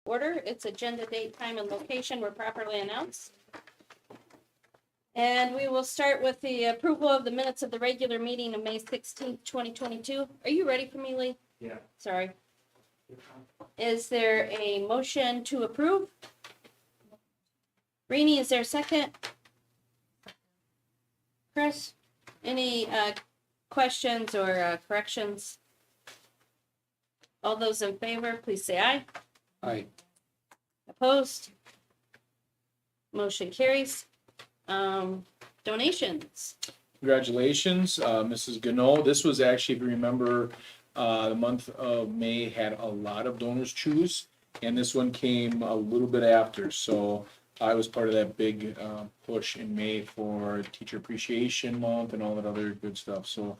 order. Its agenda, date, time, and location were properly announced. And we will start with the approval of the minutes of the regular meeting of May 16th, 2022. Are you ready for me, Lee? Yeah. Sorry. Is there a motion to approve? Rini, is there a second? Chris, any questions or corrections? All those in favor, please say aye. Aye. Opposed? Motion carries. Donations. Congratulations, Mrs. Gano. This was actually, if you remember, the month of May had a lot of donors choose, and this one came a little bit after. So I was part of that big push in May for Teacher Appreciation Month and all that other good stuff. So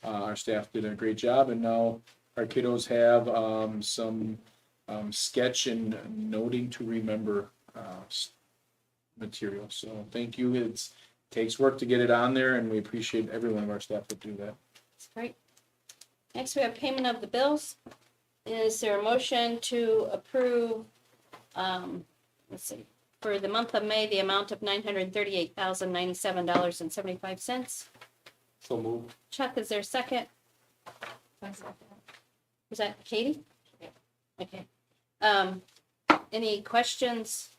our staff did a great job, and now our kiddos have some sketch and noting to remember material. So thank you. It takes work to get it on there, and we appreciate every one of our staff that do that. That's great. Next, we have payment of the bills. Is there a motion to approve, let's see, for the month of May, the amount of $938,097.75? So moved. Chuck, is there a second? Was that Katie? Okay. Any questions?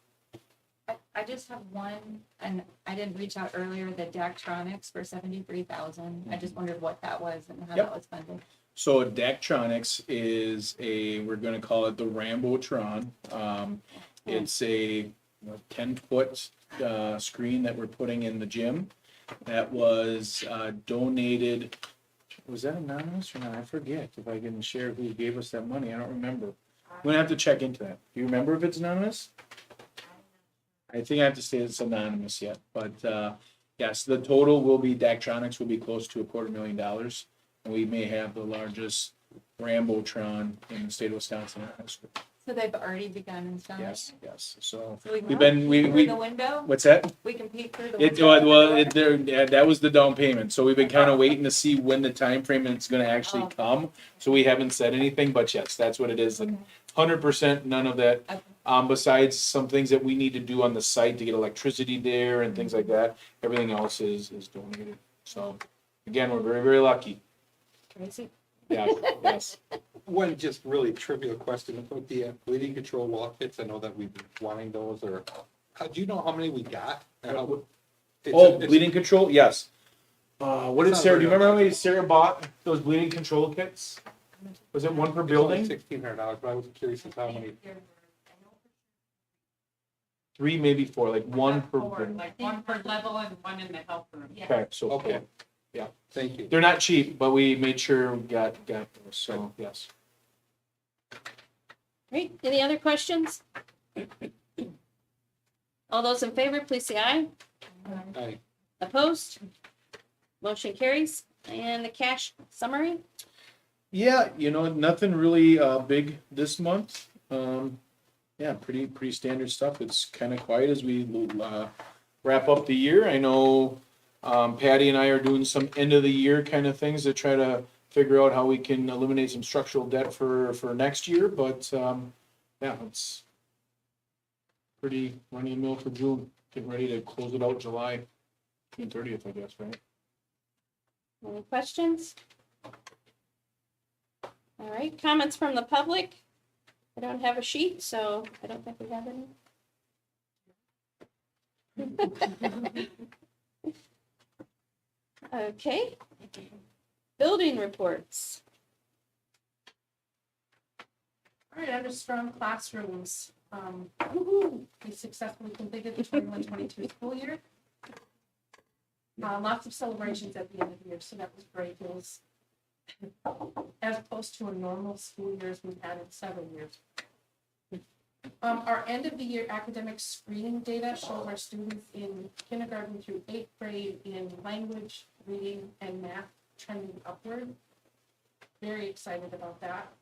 I just have one, and I didn't reach out earlier, the Daktronics for 73,000. I just wondered what that was and how Yep. that was funded. So Daktronics is we're gonna call it the Rambotron. It's a 10-foot screen that we're putting in the gym that was donated. Was that anonymous or not? I forget if I can share who gave us that money. I don't remember. I'm gonna have to check into that. Do you remember if it's anonymous? I think I have to say it's anonymous yet, but yes, the total will be, Daktronics will be close to $250,000. And we may have the largest Rambotron in the state of Wisconsin at high school. So they've already begun installing? Yes, yes. So So we we've can been, peek we, through the window? what's that? We can peek through the It, window? that was the down payment. So we've been kind of waiting to see when the time frame it's gonna actually come. So we haven't said anything, but yes, that's what it is. And 100%, none of that. Okay. Besides some things that we need to do on the site to get electricity there and things like that, everything else is donated. So again, we're very, very lucky. Tracy? Yeah, yes. One just really trivial question about the bleeding control wall kits. I know that we've been wanting those, or do you know how many we got? Bleeding control, yes. What did It's not Sarah, do you very remember how many Sarah bought those bleeding control kits? Was it one per building? $1,600, but I was curious as how many. 3, maybe 4, like one per. Like one per level and one in the help room. Okay, so, Okay. Yeah. Thank you. They're not cheap, but we made sure we got those, so, yes. Great. Any other questions? All those in favor, please say aye. Aye. Opposed? Motion carries. And the cash summary? Yeah, nothing really big this month. Yeah, pretty standard stuff. It's kind of quiet as we wrap up the year. I know Patty and I are doing some end of the year kind of things to try to figure out how we can eliminate some structural debt for next year. But yeah, it's pretty running mill for June. Getting ready to close it out July, June 30th, I guess, right? Any questions? All right, comments from the public? I don't have a sheet, so I don't think we have any. Okay. Building reports. All right, under strong classrooms, we successfully completed the 21-22 school year. Lots of celebrations at the end of the year, so that was great. It was as opposed to a normal school year as we've had in several years. Our end of the year academic screening data shows our students in kindergarten through 8th grade in language, reading, and math trending upward. Very excited about that.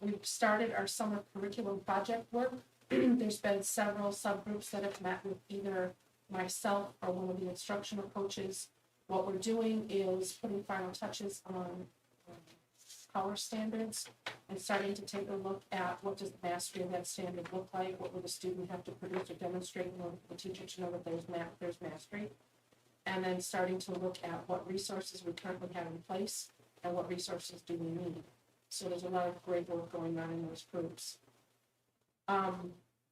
We've started our summer curriculum project work. There's been several subgroups that have met with either myself or one of the instructional coaches. What we're doing is putting final touches on power standards and starting to take a look at what does the mastery of that standard look like? What would the student have to produce or demonstrate in order for the teacher to know that there's mastery? And then starting to look at what resources we currently have in place and what resources do we need. So there's a lot of great work going on in those groups.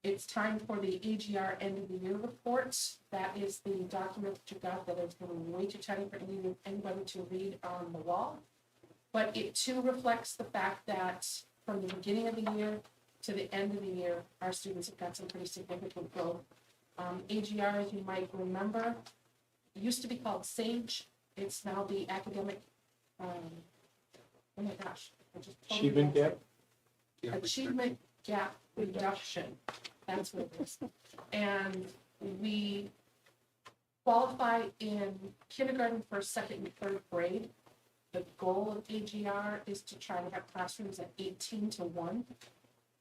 It's time for the AGR end of the year report. That is the document that you got that is going to be way too tiny for anybody to read on the wall. But it too reflects the fact that from the beginning of the year to the end of the year, our students have got some pretty significant growth. AGR, as you might remember, used to be called SAGE. It's now the academic, oh my gosh. I just totally Achievement lost it. Yeah, Achievement gap reduction, that's what it is. And we qualify in kindergarten, first, second, and third grade. The goal of AGR is to try to have classrooms at 18-1.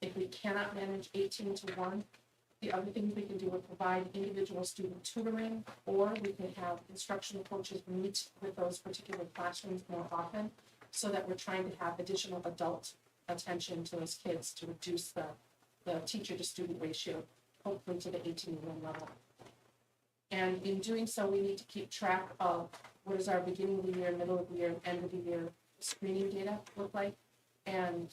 If we cannot manage 18-1, the other things we can do are provide individual student tutoring, or we can have instructional coaches meet with those particular classrooms more often, so that we're trying to have additional adult attention to those kids to reduce the teacher to student ratio, hopefully to the 18-1 level. And in doing so, we need to keep track of what does our beginning of the year, middle of the year, end of the year screening data look like. And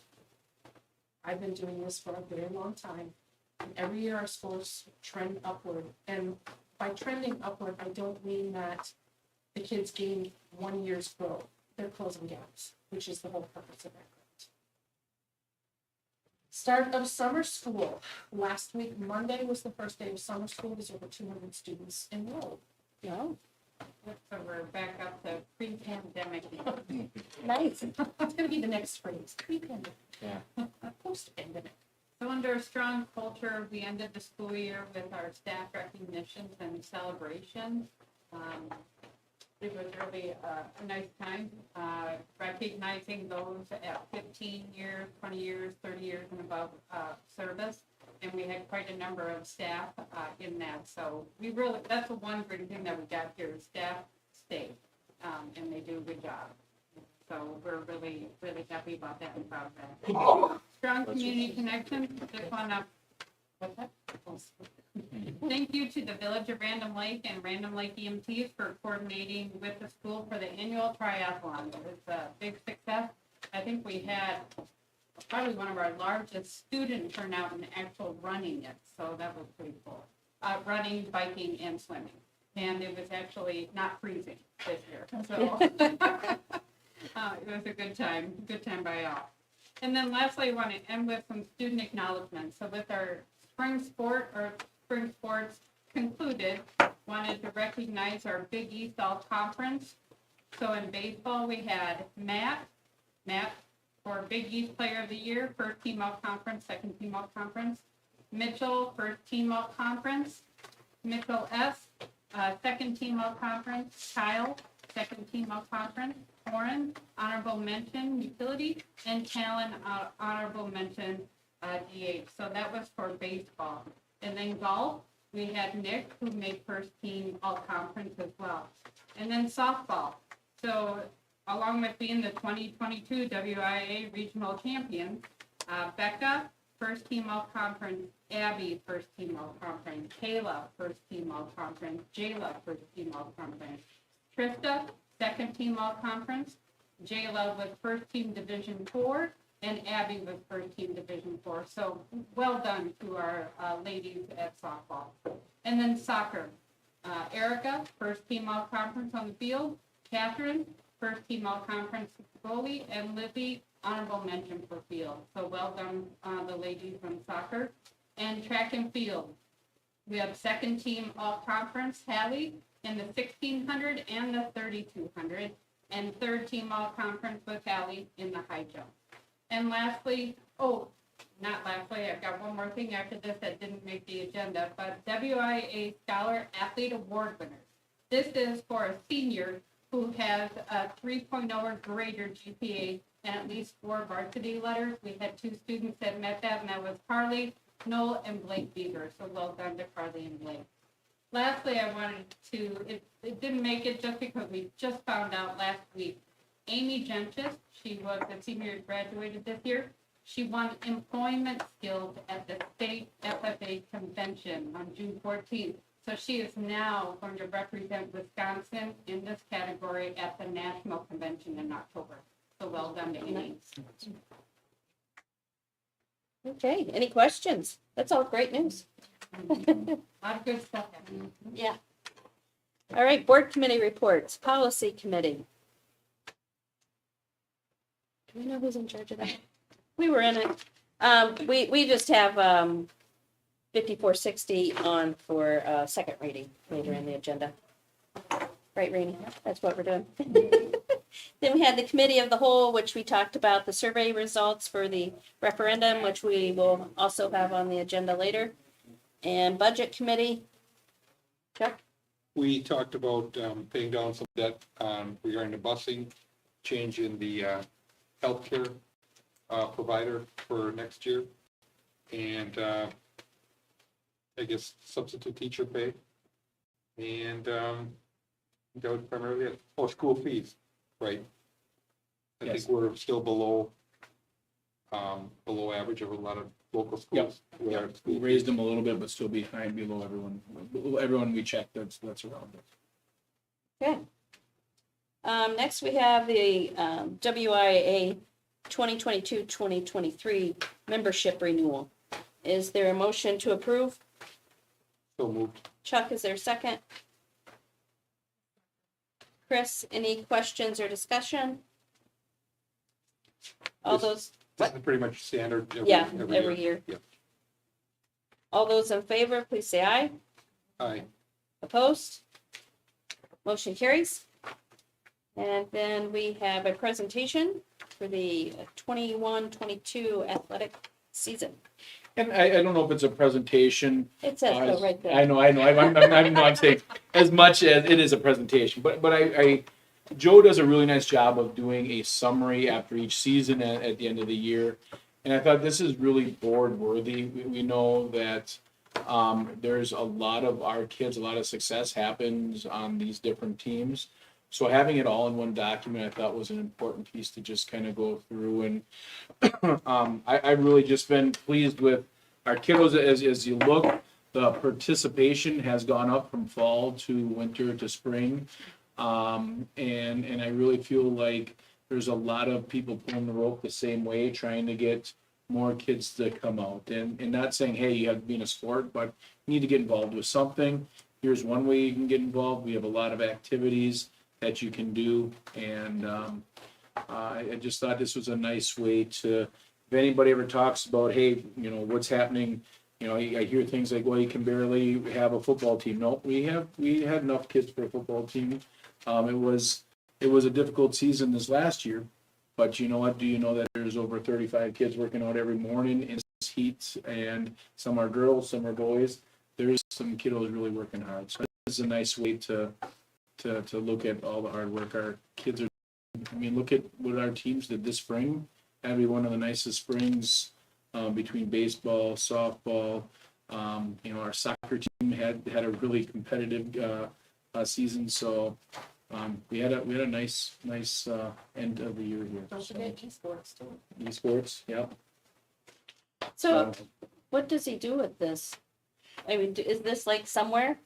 I've been doing this for a very long time. And every year our scores trend upward. And by trending upward, I don't mean that the kids gain 1 year's growth. They're closing gaps, which is the whole purpose of that grant. Start of summer school. Last week, Monday was the first day of summer school. There's over 200 students enrolled. No, So we're back up to pre-pandemic. nice. It's gonna be the next phrase, pre-pandemic. Yeah. Post-pandemic. So under strong culture, we ended the school year with our staff recognitions and celebrations. It was really a nice time, recognizing those at 15 years, 20 years, 30 years and above service. And we had quite a number of staff in that. So we really, that's the one great thing that we got here, is staff stay, and they do a good job. So we're really, really happy about that and proud of that. Strong community connection, just wanna, what's that? Thank you to the Village of Random Lake and Random Lake EMTs for coordinating with the school for the annual triathlon. It was a big success. I think we had probably one of our largest student turnout in actual running it, so that was pretty cool. Running, biking, and swimming. And it was actually not freezing this year, so. It was a good time by all. And then lastly, I want to end with some student acknowledgements. So with our spring sports concluded, wanted to recognize our Big East All Conference. So in baseball, we had Matt for Big East Player of the Year, first team All Conference, second team All Conference. Mitchell, first team All Conference. Mitchell S, second team All Conference. Kyle, second team All Conference. Warren, honorable mention utility, and Talon, honorable mention DH. So that was for baseball. And then golf, we had Nick, who made first team all conference as well. And then softball. So along with being the 2022 WIA regional champion, Becca, first team all conference. Abby, first team all conference. Kayla, first team all conference. Jayla, first team all conference. Trista, second team all conference. Jayla was first team Division 4, and Abby was first team Division 4. So well done to our ladies at softball. And then soccer. Erica, first team all conference on the field. Catherine, first team all conference goalie, and Lizzie, honorable mention for field. So well done, the ladies on soccer. And track and field. We have second team all conference, Hallie, in the 1600 and the 3200, and third team all conference with Hallie in the high jump. And lastly, not lastly, I've got one more thing after this that didn't make the agenda, but WIA Scholar Athlete Award winners. This is for a senior who has a 3.0 or greater GPA and at least 4 varsity letters. We had 2 students that met that, and that was Carly, Noel, and Blake Beaver. So well done to Carly and Blake. Lastly, I wanted to, it didn't make it just because we just found out last week Amy Gentris, she was a senior, graduated this year. She won employment skills at the state FFA convention on June 14th. So she is now going to represent Wisconsin in this category at the national convention in October. So well done to Amy. Okay, any questions? That's all great news. A lot of good stuff happening. Yeah. All right, board committee reports, policy committee. Do we know who's in charge of that? We were in it. We just have 5460 on for second reading later in the agenda. Right, Rainey? That's what we're doing. Then we had the committee of the whole, which we talked about the survey results for the referendum, which we will also have on the agenda later. And budget committee. Chuck? We talked about paying down some debt regarding the busing, change in the healthcare provider for next year, and I guess substitute teacher pay. And that was primarily it. Oh, school fees, right? I Yes. think we're still below average of a lot of local schools. with our We school raised fees. them a little bit, but still behind below everyone we checked that's around us. Okay. Next, we have the WIA 2022-2023 membership renewal. Is there a motion to approve? So moved. Chuck, is there a second? Chris, any questions or discussion? All This- those, This is pretty much standard yeah, every every year. Yep. All those in favor, please say aye. Aye. Opposed? Motion carries. And then we have a presentation for the 21-22 athletic season. And I don't know if it's a presentation. It says so right there. I know, I'm saying as much as it is a presentation, but Joe does a really nice job of doing a summary after each season at the end of the year. And I thought this is really board worthy. We know that there's a lot of our kids, a lot of success happens on these different teams. So having it all in one document, I thought was an important piece to just kind of go through. And I've really just been pleased with our kiddos as you look. The participation has gone up from fall to winter to spring. And I really feel like there's a lot of people pulling the rope the same way, trying to get more kids to come out. And not saying, hey, you have to be in a sport, but you need to get involved with something. Here's one way you can get involved. We have a lot of activities that you can do. And I just thought this was a nice way to, if anybody ever talks about, hey, you know, what's happening, you know, I hear things like, well, you can barely have a football team. No, we had enough kids for a football team. It was a difficult season this last year, but you know what? Do you know that there's over 35 kids working out every morning in this heat, and some are girls, some are boys. There's some kiddos really working hard. So this is a nice way to look at all the hard work our kids are. I mean, look at what our teams did this spring. That'd be one of the nicest springs between baseball, softball. You know, our soccer team had a really competitive season. So we had a nice end of the year here. Don't forget esports too. Esports, yeah. So what does he do with this? I mean, is this like somewhere?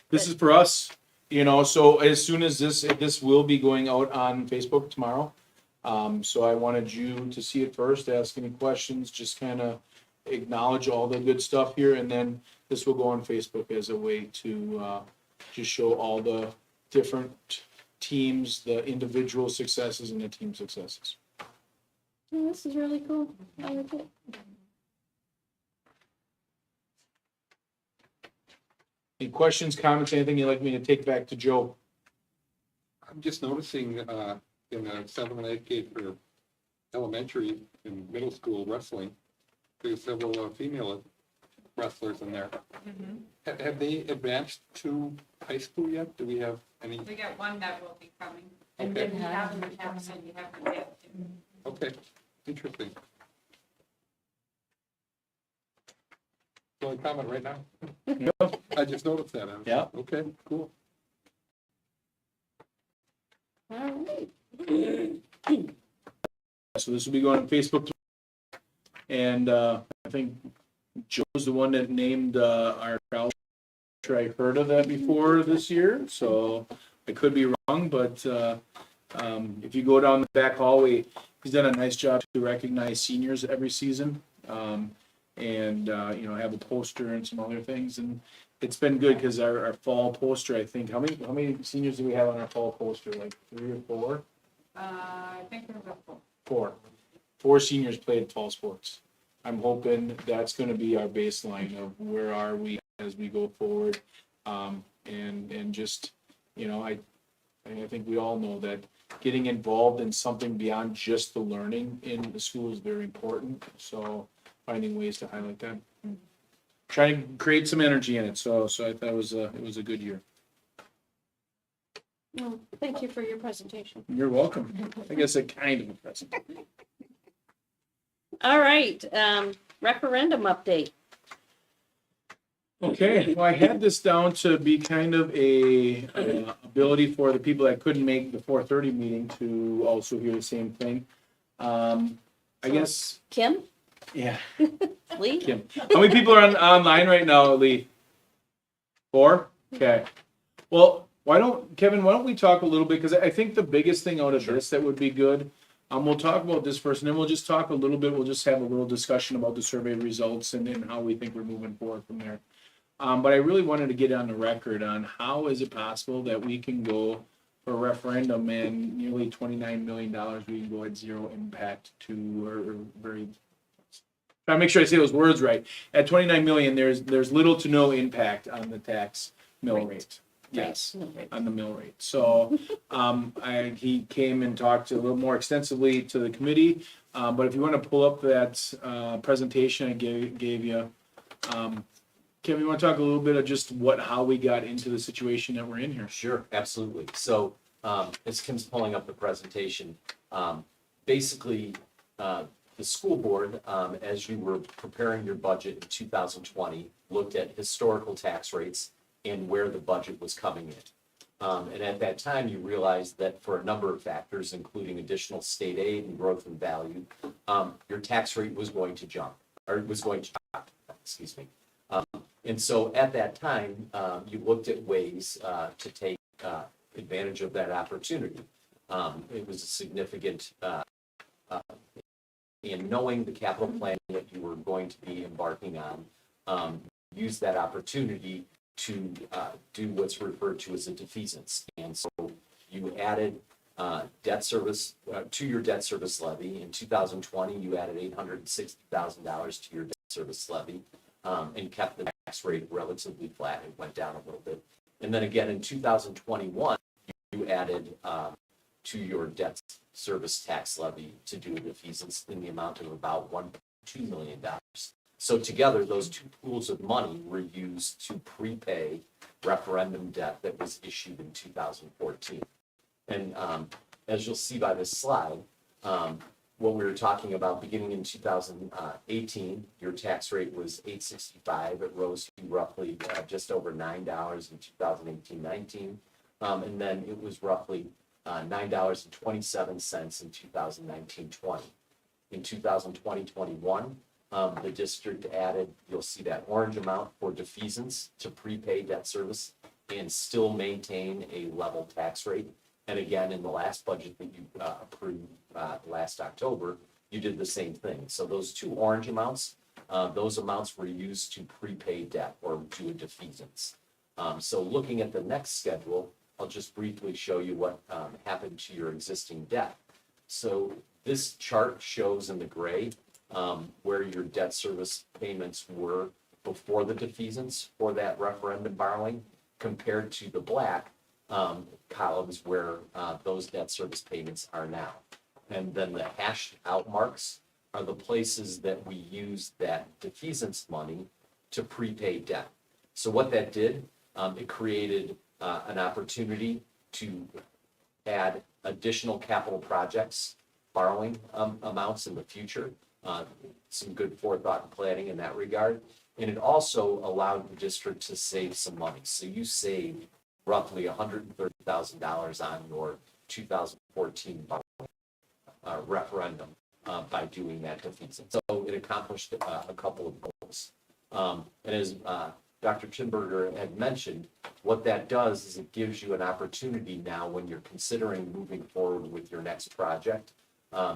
This is for us, you know, so as soon as this will be going out on Facebook tomorrow. So I wanted you to see it first, ask any questions, just kind of acknowledge all the good stuff here. And then this will go on Facebook as a way to just show all the different teams, the individual successes and the team successes. Oh, this is really cool. I like it. Any questions, comments, anything you'd like me to take back to Joe? I'm just noticing in the 7th and 8th grade for elementary and middle school wrestling, there's several female wrestlers in there. Have they advanced to high school yet? Do we have any? We got one that will be coming. And Okay. then we have them have And you have to get to. Okay, interesting. Only comment right now. I just noticed that. Yeah. Okay, cool. All right. So this will be going on Facebook. And I think Joe's the one that named our crowd. I heard of that before this year, so I could be wrong, but if you go down the back hallway, he's done a nice job to recognize seniors every season. And have a poster and some other things, and it's been good because our fall poster, I think, how many seniors do we have on our fall poster? Like 3 or 4? I think there was a 4 seniors played fall sports. I'm hoping that's going to be our baseline of where are we as we go forward, and just I think we all know that getting involved in something beyond just the learning in the school is very important. So finding ways to highlight that, trying to create some energy in it. So I thought it was a good year. Well, thank you for your presentation. You're welcome. I guess a kind of a present. All right, referendum update. Okay, well, I had this down to be kind of a ability for the people that couldn't make the 4:30 meeting to also hear the same thing. I guess, Kim, yeah. Lee? Kim, how many people are online right now, Lee? 4? Okay. Well, Kevin, why don't we talk a little bit, because I think the biggest thing out of this that would be good, we'll talk about this first, and then we'll just talk a little bit, we'll just have a little discussion about the survey results and how we think we're moving forward from there. But I really wanted to get on the record on how is it possible that we can go for a referendum and nearly $29 million, we can go at zero impact to, or very, trying to make sure I say those words right. At 29 million, there's little to no impact on the tax mill rate. Yes, Right. on the mill rate. So, he came and talked a little more extensively to the committee. But if you want to pull up that presentation I gave you, Kevin, you want to talk a little bit of just how we got into the situation that we're in here? Sure, absolutely. So, as Kim's pulling up the presentation, basically, the school board, as you were preparing your budget in 2020, looked at historical tax rates and where the budget was coming in. And at that time, you realized that for a number of factors, including additional state aid and growth in value, your tax rate was going to jump, or was going to drop, excuse me. And so at that time, you looked at ways to take advantage of that opportunity. It was a significant, in knowing the capital plan that you were going to be embarking on, use that opportunity to do what's referred to as a defeasance. And so you added debt service to your debt service levy. In 2020, you added $860,000 to your debt service levy. And kept the tax rate relatively flat. It went down a little bit. And then again, in 2021, you added to your debt service tax levy to do a defeasance in the amount of about $1.2 million. So together, those two pools of money were used to prepay referendum debt that was issued in 2014. And as you'll see by this slide, what we were talking about beginning in 2018, your tax rate was $865. It rose to roughly just over $9 in 2018-19. And then it was roughly $9.27 in 2019-20. In 2020-21, the district added, you'll see that orange amount for defeasance to prepay debt service and still maintain a level tax rate. And again, in the last budget that you approved last October, you did the same thing. So those two orange amounts, those amounts were used to prepay debt or do a defeasance. So looking at the next schedule, I'll just briefly show you what happened to your existing debt. So this chart shows in the gray where your debt service payments were before the defeasance for that referendum borrowing compared to the black columns where those debt service payments are now. And then the hashed out marks are the places that we use that defeasance money to prepay debt. So what that did, it created an opportunity to add additional capital projects, borrowing amounts in the future, some good forethought and planning in that regard. And it also allowed the district to save some money. So you saved roughly $130,000 on your 2014 borrowing. referendum by doing that defeasance. So it accomplished a couple of goals. And as Dr. Chinberger had mentioned, what that does is it gives you an opportunity now when you're considering moving forward with your next project.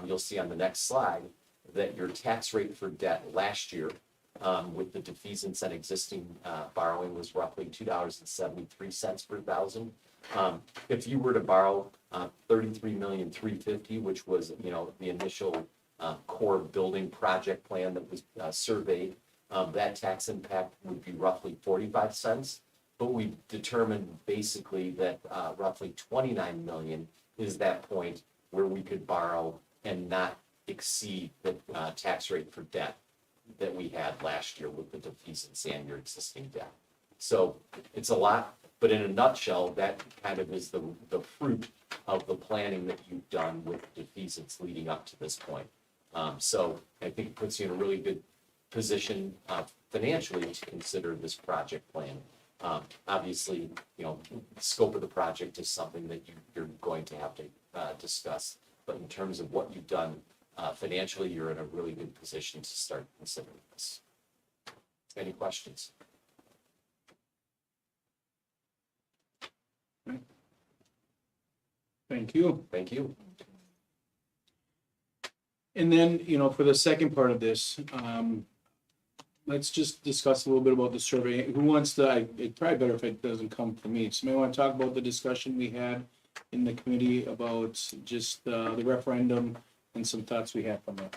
You'll see on the next slide that your tax rate for debt last year with the defeasance and existing borrowing was roughly $2.73 per thousand. If you were to borrow $33,350,000, which was, you know, the initial core building project plan that was surveyed, that tax impact would be roughly 45 cents. But we determined basically that roughly 29 million is that point where we could borrow and not exceed the tax rate for debt that we had last year with the defeasance and your existing debt. So it's a lot, but in a nutshell, that kind of is the fruit of the planning that you've done with defeasance leading up to this point. So I think it puts you in a really good position financially to consider this project plan. Obviously, you know, the scope of the project is something that you're going to have to discuss. But in terms of what you've done financially, you're in a really good position to start considering this. Any questions? Thank you. Thank you. And then, you know, for the second part of this, let's just discuss a little bit about the survey. Who wants to, it's probably better if it doesn't come from me. Somebody want to talk about the discussion we had in the committee about just the referendum and some thoughts we had from it?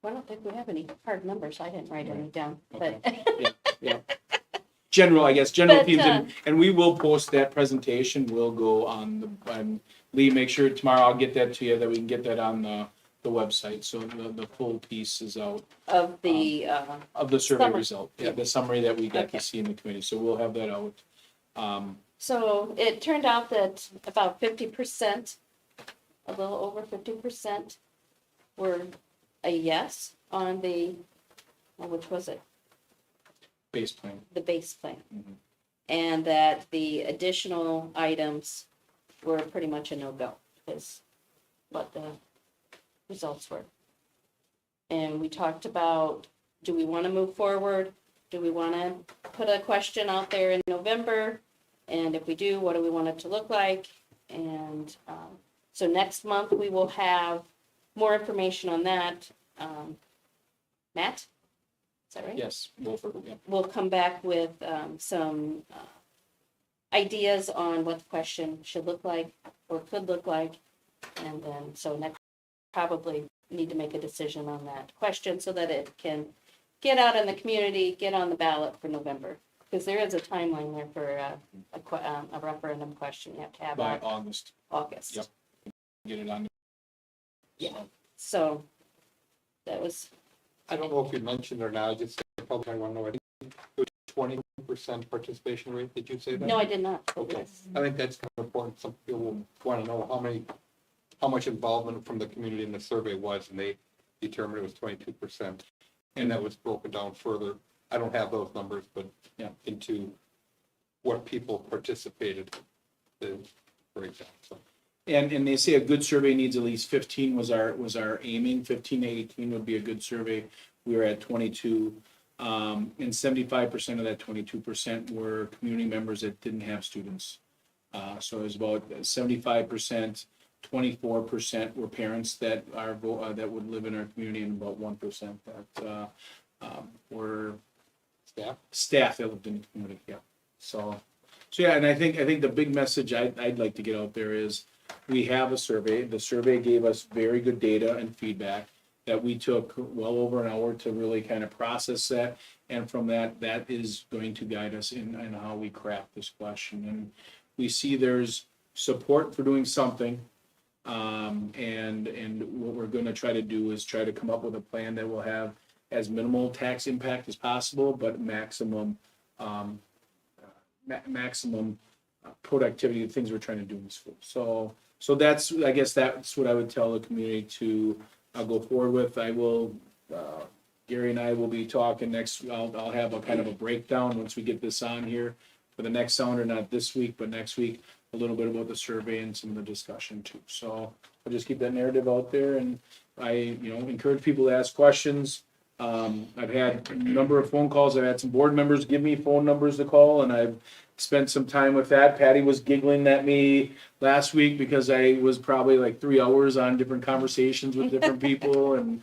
I don't think we have any hard numbers. I didn't write any down, but. Okay. Yeah. General, I guess, general But, themes, and we will post that presentation. We'll go on Lee, make sure tomorrow I'll get that to you, that we can get that on the website, so the full piece is out Of the, of the survey Summary. result. Yeah, the summary that we got Okay. to see in the committee, so we'll have that out. so it turned out that about 50%, a little over 50% were a yes on the, well, which was it? Base plan. The base plan. Mhm. And that the additional items were pretty much a no-go, is what the results were. And we talked about, do we want to move forward? Do we want to put a question out there in November? And if we do, what do we want it to look like? And so next month, we will have more information on that. Matt? Is that right? Yes, Wolford, yeah. We'll come back with some ideas on what the question should look like or could look like. And then, so next, probably need to make a decision on that question so that it can get out in the community, get on the ballot for November. Because there is a timeline there for a referendum question. You have to have By out August, August. Yep. get it on. Yeah. So that was, I don't know if you mentioned or not, I just probably want to know, I think it was 20% participation rate, did you say that? no, I did not. Okay. Yes. I think that's kind of important. Some people will want to know how much involvement from the community in the survey was, and they determined it was 22%. And that was broken down further. I don't have those numbers, but Yeah. into what people participated, for example. So, And they say a good survey needs at least 15 was our aiming. 15 to 18 would be a good survey. We were at 22. And 75% of that 22% were community members that didn't have students. So it was about 75%, 24% were parents that that would live in our community, and about 1% that were staff that lived in the community. Yeah. So yeah, and I think the big message I'd like to get out there is we have a survey. The survey gave us very good data and feedback that we took well over an hour to really kind of process that. And from that is going to guide us in how we craft this question. And we see there's support for doing something. And what we're going to try to do is try to come up with a plan that will have as minimal tax impact as possible, but maximum productivity, the things we're trying to do in school. So that's, I guess that's what I would tell the community to go forward with. I will, Gary and I will be talking next, I'll have a kind of a breakdown once we get this on here for the next sounder, not this week, but next week, a little bit about the survey and some of the discussion too. So I'll just keep that narrative out there, and I, encourage people to ask questions. I've had a number of phone calls. I've had some board members give me phone numbers to call, and I've spent some time with that. Patty was giggling at me last week because I was probably like 3 hours on different conversations with different people, and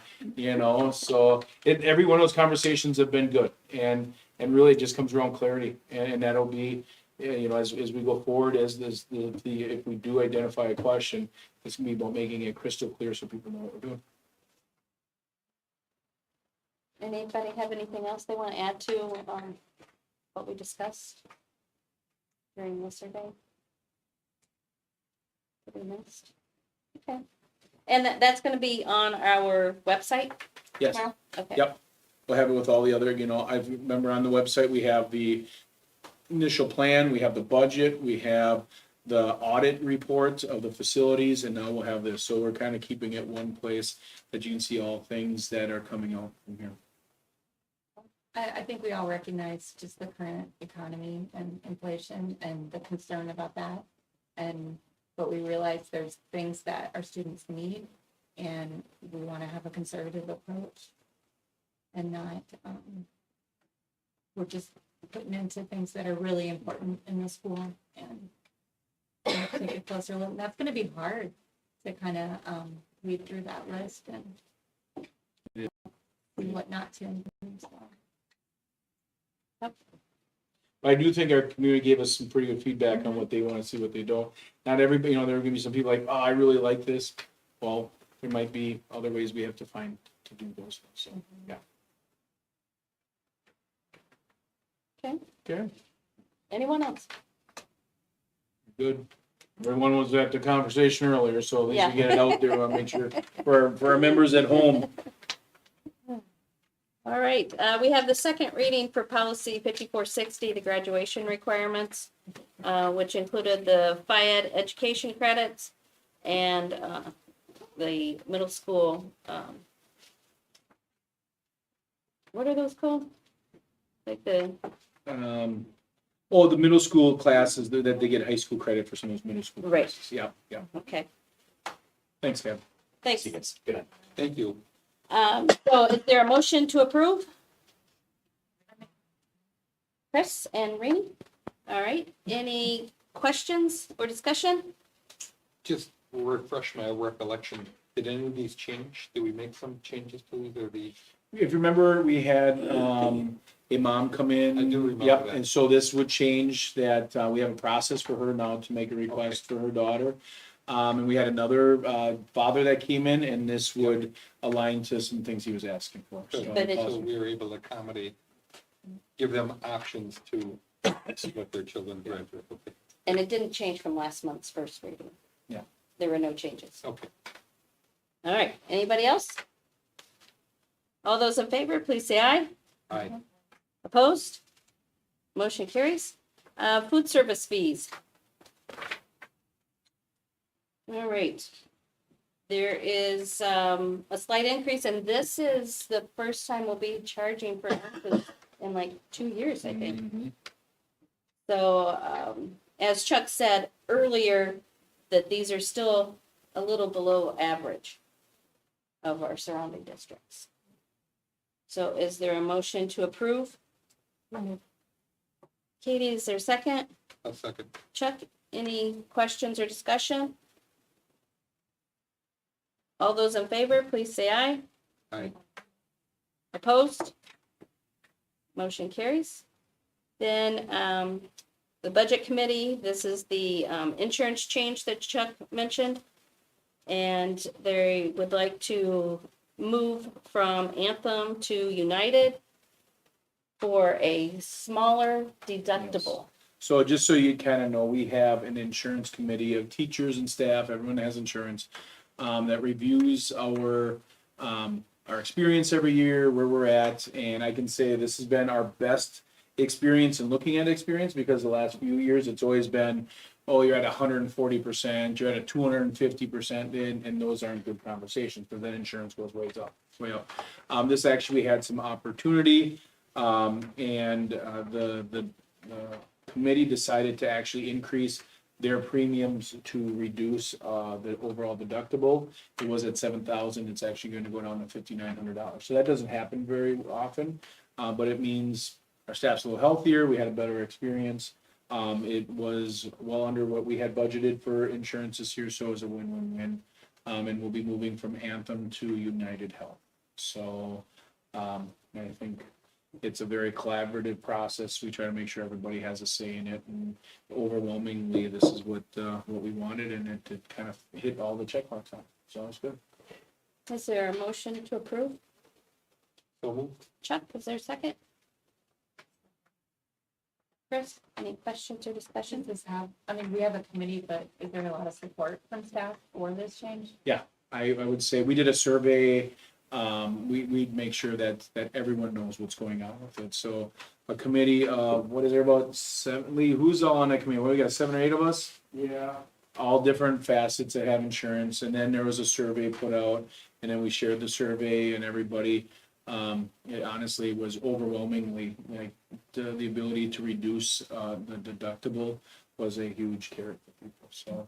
so every one of those conversations have been good, and really it just comes around clarity, and that'll be, as we go forward, as this if we do identify a question, it's gonna be about making it crystal clear so people know what we're doing. Anybody have anything else they want to add to what we discussed during the survey? That we missed? Okay. And that's going to be on our website Yes. tomorrow? Okay. Yep. We'll have it with all the other, I remember on the website, we have the initial plan, we have the budget, we have the audit report of the facilities, and now we'll have this. So we're kind of keeping it one place that you can see all things that are coming out from here. I think we all recognize just the current economy and inflation and the concern about that. But we realize there's things that our students need, and we want to have a conservative approach and not, we're just putting into things that are really important in the school, and take a closer look. That's going to be hard to kind of read through that list and see what not to include. So. I do think our community gave us some pretty good feedback on what they want to see, what they don't. Not everybody, there are going to be some people like, oh, I really like this. Well, there might be other ways we have to find to do those. So, yeah. Okay, Anyone else? good. Everyone was at the conversation earlier, so at least Yeah. we get it out there. I'll make sure for our members at home. All right, we have the second reading for policy 5460, the graduation requirements, which included the FIED education credits and the middle school, what are those called? Like the, The middle school classes that they get high school credit for some of those middle school Right. classes. Yeah. okay, Thanks, Fab. thanks. See you guys. Good night. Thank you. So is there a motion to approve? Chris and Rainey? All right, any questions or discussion? Just refresh my recollection. Did any of these change? Did we make some changes to either the? If you remember, we had a mom come in. I do remember Yep, that. and so this would change that. We have a process for her now to make a request for her daughter. And we had another father that came in, and this would align to some things he was asking for. So, But it- So we were able to accommodate, give them options to let their children graduate. Okay. And it didn't change from last month's first reading? Yeah. There were no changes. Okay. All right, anybody else? All those in favor, please say aye. Aye. Opposed? Motion carries. Food service fees. All right. There is a slight increase, and this is the first time we'll be charging for lunches in like 2 years, I think. Mhm. So, as Chuck said earlier, that these are still a little below average of our surrounding districts. So is there a motion to approve? Katie, is there a second? A second. Chuck, any questions or discussion? All those in favor, please say aye. Aye. Opposed? Motion carries. Then, the budget committee, this is the, insurance change that Chuck mentioned. And they would like to move from Anthem to United for a smaller deductible. So just so you kind of know, we have an insurance committee of teachers and staff, everyone has insurance, that reviews our experience every year, where we're at. And I can say this has been our best experience in looking at experience, because the last few years, it's always been, oh, you're at 140%, you're at a 250%, and those aren't good conversations, because then insurance goes way up. This actually had some opportunity, and the committee decided to actually increase their premiums to reduce, the overall deductible. It was at 7,000, it's actually gonna go down to $5,900. So that doesn't happen very often, but it means our staff's a little healthier, we had a better experience. It was well under what we had budgeted for insurance this year, so it was a win-win-win. And we'll be moving from Anthem to United Health. So, I think it's a very collaborative process. We try to make sure everybody has a say in it, and overwhelmingly, this is what we wanted, and it kind of hit all the check marks on. So it's good. Is there a motion to approve? So moved. Chuck, is there a second? Chris, any questions or Does discussion? this have, I mean, we have a committee, but is there a lot of support from staff for this change? I would say we did a survey. We'd make sure that everyone knows what's going on with it. So a committee of, what is there, about 7, Lee, who's all on that committee? What, we got 7 or 8 of us? Yeah. All different facets that have insurance, and then there was a survey put out, and then we shared the survey, and everybody, it honestly was overwhelmingly, like, the ability to reduce the deductible was a huge carrot for people, so.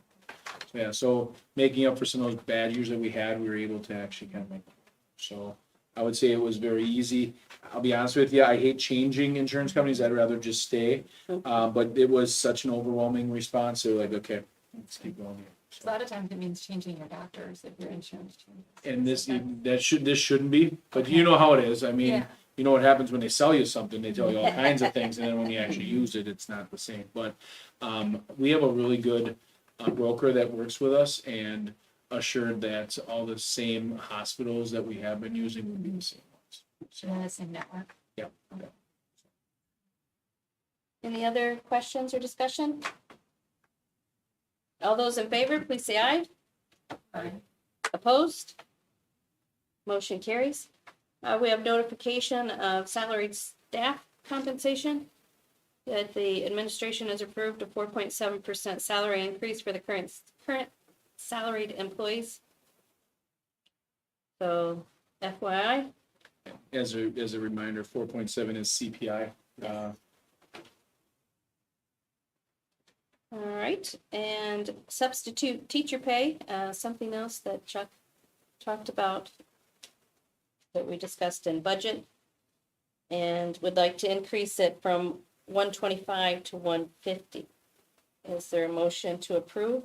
Yeah, so making up for some of those bad years that we had, we were able to actually kind of make it. So I would say it was very easy. I'll be honest with you, I hate changing insurance companies. I'd rather just stay. But it was such an overwhelming response. They're like, okay, let's keep going here. A lot of times it means changing your doctors if your insurance changes. And this shouldn't be, but you know how it is. I mean, Yeah. you know what happens when they sell you something, they tell you all kinds of things, and then when you actually use it, it's not the same. But we have a really good broker that works with us, and assured that all the same hospitals that we have been using would be the same ones. So they're the same network. Any other questions or discussion? All those in favor, please say aye. Aye. Opposed? Motion carries. We have notification of salaried staff compensation. That the administration has approved a 4.7% salary increase for the current salaried employees. So FYI, As a reminder, 4.7 is CPI. all right, and substitute teacher pay, something else that Chuck talked about that we discussed in budget, and would like to increase it from 125 to 150. Is there a motion to approve?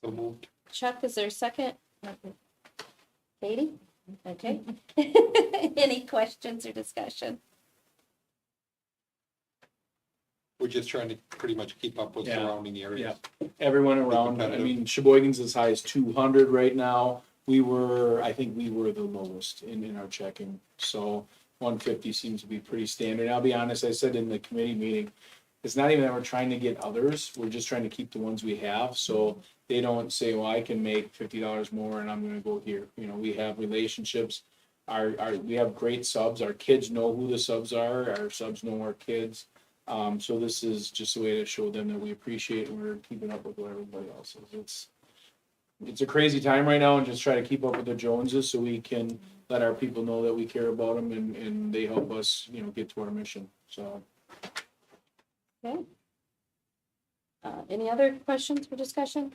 So moved. Chuck, is there a second? Katie? Okay. Any questions or discussion? We're just trying to pretty much keep up with Yeah. surrounding areas. Everyone around, I mean, Sheboygan's as high as 200 right now. I think we were the lowest in our checking. So 150 seems to be pretty standard. I'll be honest, I said in the committee meeting, it's not even that we're trying to get others, we're just trying to keep the ones we have, so they don't say, well, I can make $50 more and I'm gonna go here. You know, we have relationships, we have great subs, our kids know who the subs are, our subs know our kids. So this is just a way to show them that we appreciate and we're keeping up with what everybody else is. It's a crazy time right now, and just try to keep up with the Joneses so we can let our people know that we care about them, and they help us, get to our mission, so. Okay. Any other questions for discussion?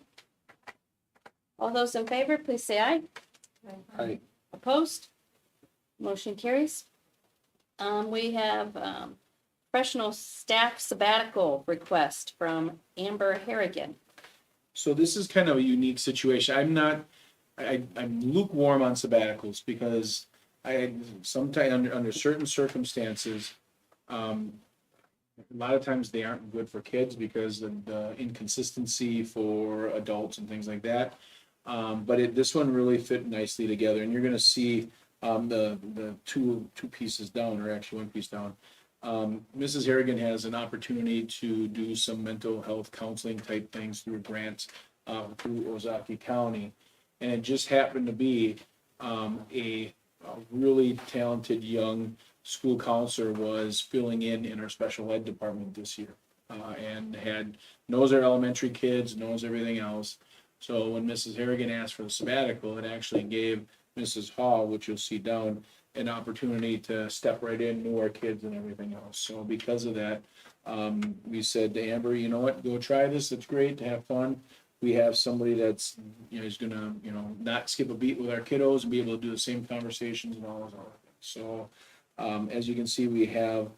All those in favor, please say aye. Aye. Opposed? Motion carries. We have professional staff sabbatical request from Amber Harrigan. So this is kind of a unique situation. I'm lukewarm on sabbaticals because sometimes under certain circumstances, a lot of times they aren't good for kids because of the inconsistency for adults and things like that. But this one really fit nicely together, and you're going to see the two pieces down, or actually one piece down. Mrs. Harrigan has an opportunity to do some mental health counseling type things through a grant through Ozaukee County. And it just happened to be a really talented young school counselor was filling in our special ed department this year. And knows our elementary kids, knows everything else. So when Mrs. Harrigan asked for the sabbatical, it actually gave Mrs. Hall, which you'll see down, an opportunity to step right in, know our kids and everything else. So because of that, We said to Amber, you know what, go try this, it's great to have fun. We have somebody that's, you know, is gonna, you know, not skip a beat with our kiddos and be able to do the same conversations and all those other things. So, as you can see, we have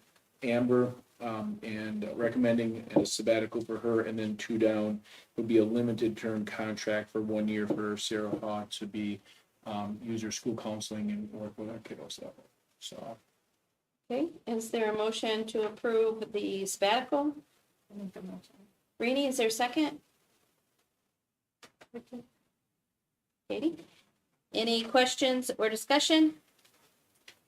Amber, and recommending a sabbatical for her, and then 2 down would be a limited term contract for 1 year for Sarah Haw to be, use her school counseling and work with our kiddos that way. So, Okay, is there a motion to approve the sabbatical? Make the motion. Rainey, is there a second? Katie? Any questions or discussion?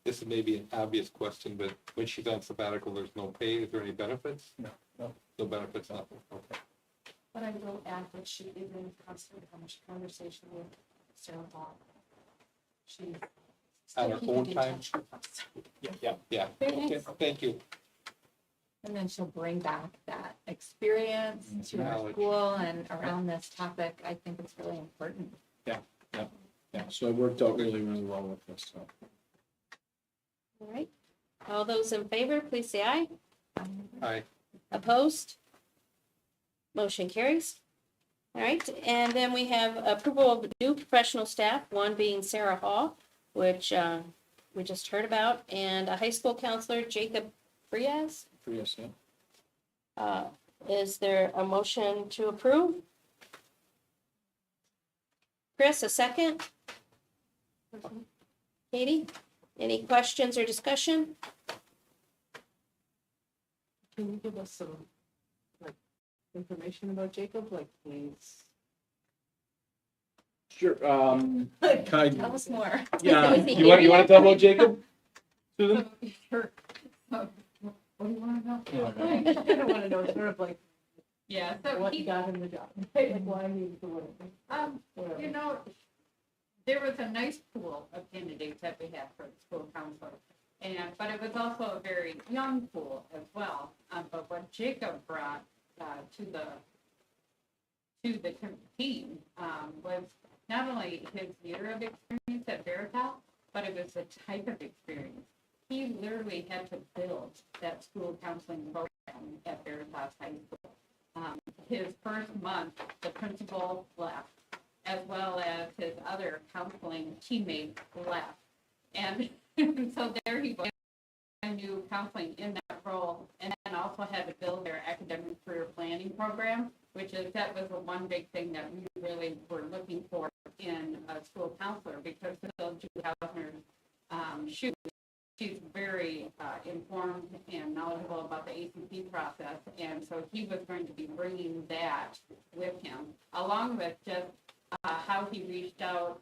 This is maybe an obvious question, but when she's on sabbatical, there's no pay. Is there any benefits? no. No benefits, nothing. Okay. But I will add that she is in constant conversation with Sarah Ball. She's On her still own keeping in time? touch with us. Yeah, Very okay, nice. thank you. And then she'll bring back that experience to our Knowledge. school and around this topic. I think it's really important. Yeah, so it worked out really, really well with us, so. All right, all those in favor, please say aye. Aye. Opposed? Motion carries. All right, and then we have approval of new professional staff, one being Sarah Hall, which we just heard about, and a high school counselor, Jacob Frias. For yes, yeah. Is there a motion to approve? Chris, a second? Katie, any questions or discussion? Can you give us some, like, information about Jacob, like, he's. Sure, kind, Tell us more. yeah, you want to tell about Jacob? Susan? Sure. So, what do you want to know? I don't wanna know, sort of like, Yeah, so what he, got him the job, like, why he was doing it. you know, there was a nice pool of candidates that we had for the school counselor. But it was also a very young pool as well. But what Jacob brought, to the team, was not only his year of experience at Veritas, but it was the type of experience. He literally had to build that school counseling program at Veritas High School. His first month, the principal left, as well as his other counseling teammates left. And so there he was, a new counseling in that role, and then also had to build their academic career planning program, that was the one big thing that we really were looking for in a school counselor, because Phil Hausner's shoes, she's very informed and knowledgeable about the ACP process, and so he was going to be bringing that with him, along with just how he reached out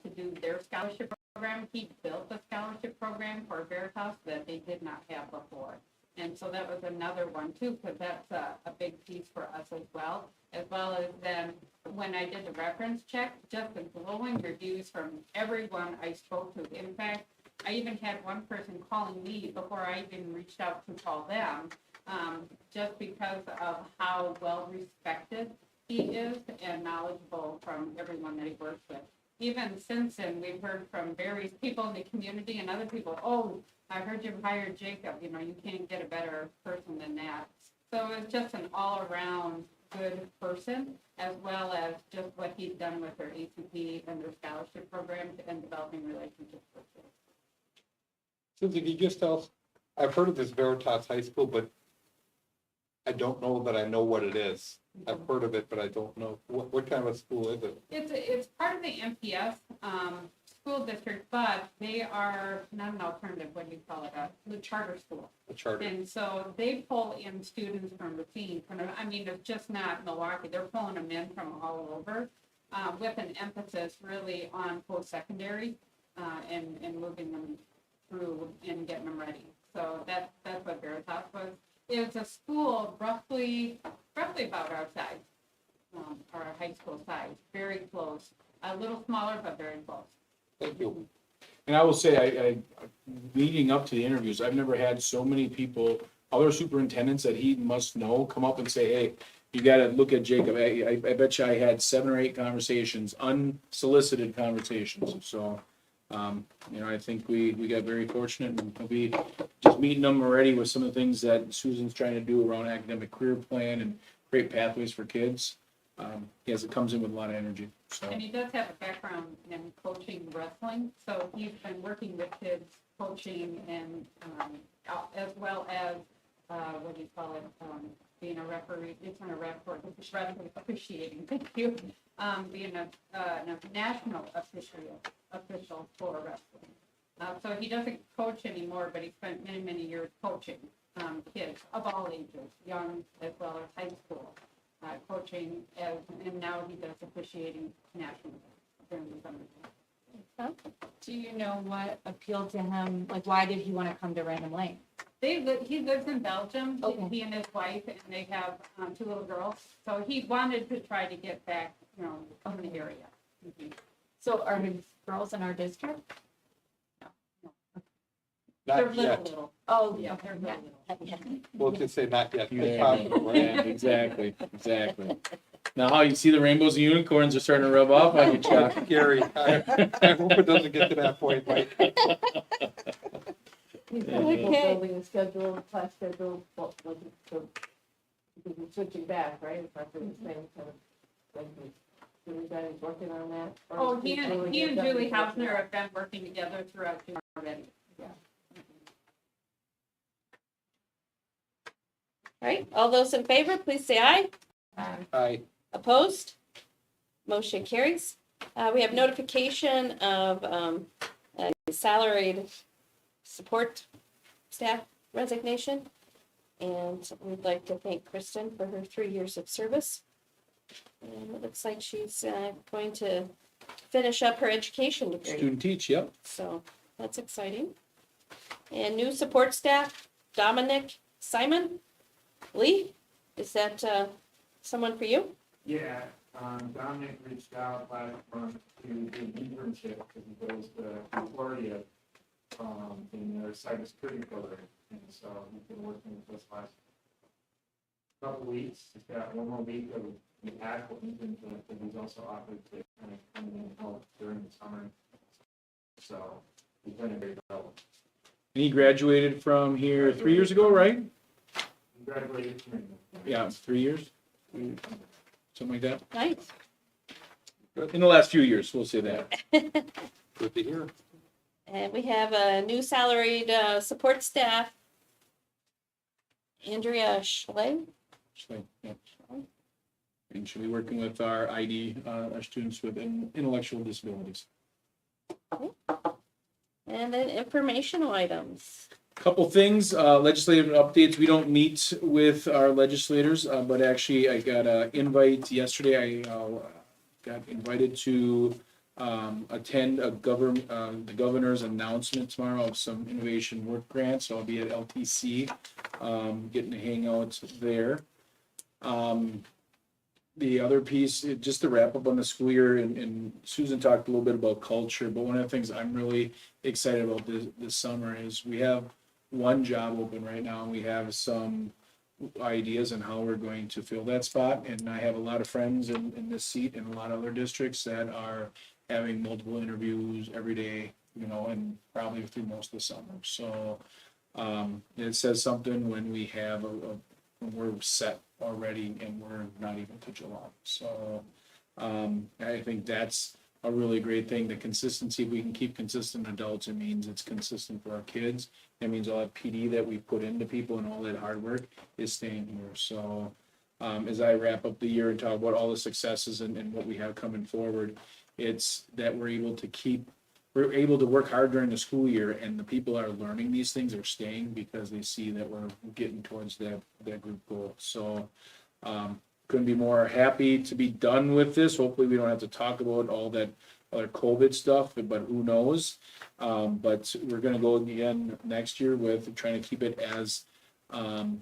to do their scholarship program. He built a scholarship program for Veritas that they did not have before. And so that was another one too, because that's a big piece for us as well as then when I did the reference check, just the glowing reviews from everyone I spoke to. In fact, I even had one person calling me before I even reached out to call them, just because of how well respected he is and knowledgeable from everyone that he works with. Even since then, we've heard from various people in the community and other people, oh, I heard you hired Jacob, you can't get a better person than that. So it's just an all-around good person, as well as just what he's done with their ACP and their scholarship programs and developing relationships with them. Susie, can you just tell us, I've heard of this Veritas High School, but I don't know that I know what it is. I've heard of it, but I don't know. What kind of a school is it? It's part of the MPS school district, but they are not an alternative, what do you call it, a charter school. A charter? And so they pull in students from Racine, it's just not Milwaukee, they're pulling them in from all over, with an emphasis really on post-secondary, and moving them through and getting them ready. So that's what Veritas was. It's a school roughly about our size, our high school size, very close, a little smaller, but very close. Thank you. And I will say, I leading up to the interviews, I've never had so many people, other superintendents that he must know, come up and say, hey, you gotta look at Jacob. I bet you I had 7 or 8 conversations, unsolicited conversations, so, I think we got very fortunate and we'll be just meeting them already with some of the things that Susan's trying to do around academic career plan and great pathways for kids. Yes, it comes in with a lot of energy, so. And he does have a background in coaching wrestling, so he's been working with kids, coaching and, as well as, what do you call it, being a referee, it's not a referee, officiating, thank you. Being a national official for wrestling. So he doesn't coach anymore, but he spent many, many years coaching, kids of all ages, young as well as high school. Coaching, and now he does officiating nationally during the summer. Do you know what appealed to him? Like, why did he want to come to Random Lake? He lives in Belgium, Okay. he and his wife, and they have 2 little girls. So he wanted to try to get back, in the area. So are his girls in our district? They're Not little, yet. little. Oh, Yeah, okay, they're yeah. little. We'll just say not yet. Yeah, Possible, right? yeah, exactly. Now, how you see the rainbows and unicorns are starting to rub off on you, Chuck. Gary, I hope it doesn't get to that point, Mike. He's Okay. building a schedule, class schedule, switching back, right? It's not the same kind of, like, you guys working on that? Or Oh, is he it and really Julie done with Hausner that? have been working together throughout June already. All right, all those in favor, please say aye. Aye. Opposed? Motion carries. We have notification of a salaried support staff resignation. And we'd like to thank Kristen for her 3 years of service. And it looks like she's going to finish up her education degree. Student teach, yep. So that's exciting. And new support staff, Dominic Simon Lee. Is that someone for you? Yeah, Dominic reached out last month to do an internship because he goes to Concordia in their cybersecurity program. And so he's been working with us last couple weeks. He's got 1 more week of the actual internship, but he's also offered to kind of come in and help during the summer. So he's been a great help. And he graduated from here 3 years ago, right? He graduated from Yeah, 3 years, something like that. Nice. In the last few years, we'll say that. Good to hear. And we have a new salaried support staff, Andrea Schley. So, yeah. And she'll be working with our our students with intellectual disabilities. And then informational items. Couple things, legislative updates. We don't meet with our legislators, but actually I got an invite yesterday. I got invited to attend the governor's announcement tomorrow of some innovation work grants. So I'll be at LTC, getting to hang out there. The other piece, just to wrap up on the school year, and Susan talked a little bit about culture, but one of the things I'm really excited about this summer is we have one job open right now. We have some ideas on how we're going to fill that spot, and I have a lot of friends in this seat and a lot of other districts that are having multiple interviews every day, and probably through most of the summer. So it says something when we have when we're set already and we're not even to July. So I think that's a really great thing. The consistency, if we can keep consistent adults, it means it's consistent for our kids. That means all that PD that we put into people and all that hard work is staying here. So as I wrap up the year and talk about all the successes and what we have coming forward, it's that we're able to work hard during the school year, and the people that are learning these things are staying because they see that we're getting towards that group goal. So couldn't be more happy to be done with this. Hopefully we don't have to talk about all that other COVID stuff, but who knows? But we're gonna go again next year with trying to keep it as, and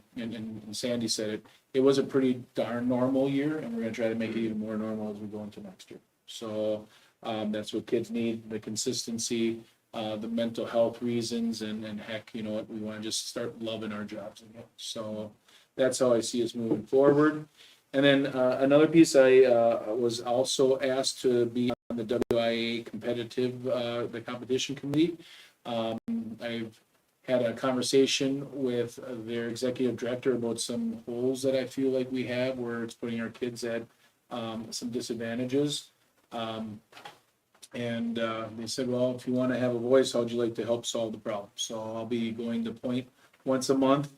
Sandy said it was a pretty darn normal year, and we're gonna try to make it even more normal as we go into next year. So that's what kids need, the consistency, the mental health reasons, and heck, you know what, we wanna just start loving our jobs again. So that's how I see us moving forward. And then another piece, I was also asked to be on the WIA competitive, the competition committee. I've had a conversation with their executive director about some holes that I feel like we have where it's putting our kids at some disadvantages. And they said, well, if you want to have a voice, how'd you like to help solve the problem? So I'll be going to point once a month.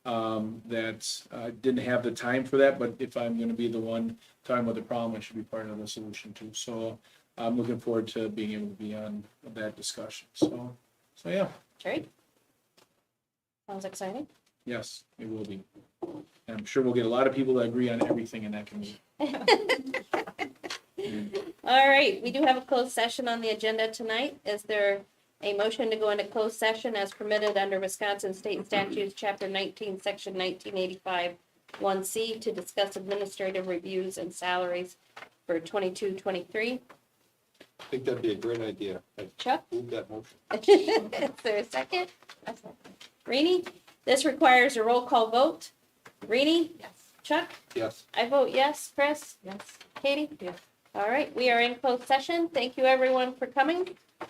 That I didn't have the time for that, but if I'm going to be the one talking about the problem, I should be part of the solution too. So I'm looking forward to being able to be on that discussion. So yeah, Jerry? Sounds exciting. yes, it will be. And I'm sure we'll get a lot of people that agree on everything in that committee. All right, we do have a closed session on the agenda tonight. Is there a motion to go into closed session as permitted under Wisconsin State Statutes, Chapter 19, Section 1985, 1C, to discuss administrative reviews and salaries for 22-23? I think that'd be a great idea. I'd Chuck? move that motion. Is there a second? Rainey? This requires a roll call vote. Rainey? Yes. Chuck? Yes. I vote yes. Chris? Yes. Katie? Yes. All right, we are in closed session. Thank you, everyone, for coming.